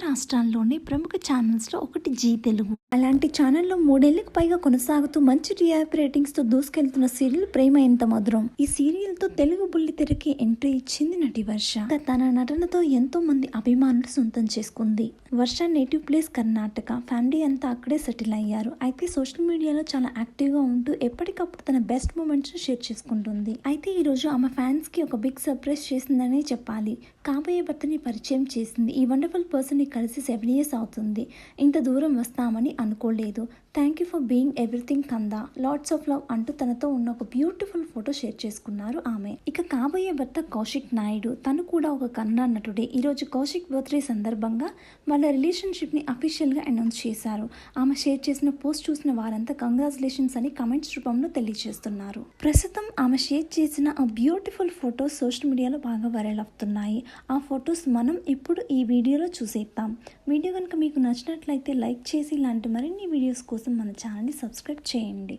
రాష్ట్రాల్లోని ప్రముఖ ఛానల్స్లో ఒకటి జీ తెలుగు. అలాంటి ఛానల్లో 3 ఏళ్లకు పైగా కొనసాగుతూ మంచి టీఆర్పీ రేటింగ్స్తో దూసుకెళ్తున్న సీరియల్ ప్రేమ ఎంత మధురం. ఈ సీరియల్తో తెలుగు బుల్లితెరకి ఎంట్రీ ఇచ్చింది నటి వర్ష. తన నటనతో ఎంతో మంది అభిమానులు సొంతం చేసుకుంది. వర్ష నేటివ్ ప్లేస్ కర్ణాటక. ఫ్యామిలీ అంతా అక్కడే సెటిల్ అయ్యారు. అయితే సోషల్ మీడియాలో చాలా యాక్టివ్గా ఉంటూ ఎప్పటికప్పుడు తన బెస్ట్ మూమెంట్స్ షేర్ చేసుకుంటుంది. అయితే ఈరోజు ఆమె ఫ్యాన్స్కి ఒక బిగ్ సర్ప్రైజ్ చేసిందనే చెప్పాలి. కాబోయే భర్తని పరిచయం చేసింది. ఈ వండర్ఫుల్ పర్సన్ని కలిసి 7 years అవుతుంది. ఇంత దూరం వస్తామని అనుకోలేదు. Thank you for being everything Kanda, lots of love అంటూ తనతో ఉన్న ఒక బ్యూటిఫుల్ ఫోటో షేర్ చేసుకున్నారు ఆమె. ఇక కాబోయే భర్త కౌశిక్ నాయుడు. తను కూడా ఒక కన్నడ నటుడే. ఈరోజు కౌశిక్ బర్త్డే సందర్భంగా వాళ్ళ రిలేషన్షిప్ని అఫీషియల్గా అనౌన్స్ చేశారు. ఆమె షేర్ చేసిన పోస్ట్ చూసిన వారంతా కంగ్రాచులేషన్స్ అని కమెంట్స్ రూపంలో తెలియజేస్తున్నారు. ప్రస్తుతం ఆమె షేర్ చేసిన ఆ బ్యూటిఫుల్ ఫోటోస్ సోషల్ మీడియాలో బాగా వైరల్ అవుతున్నాయి. ఆ ఫొటోస్ మనం ఇప్పుడు ఈ వీడియోలో చూసేద్దాం. వీడియో కనుక మీకు నచ్చినట్లయితే లైక్ చేసి ఇలాంటి మరిన్ని వీడియోస్ కోసం మన ఛానల్ని సబ్స్క్రైబ్ చేయండి.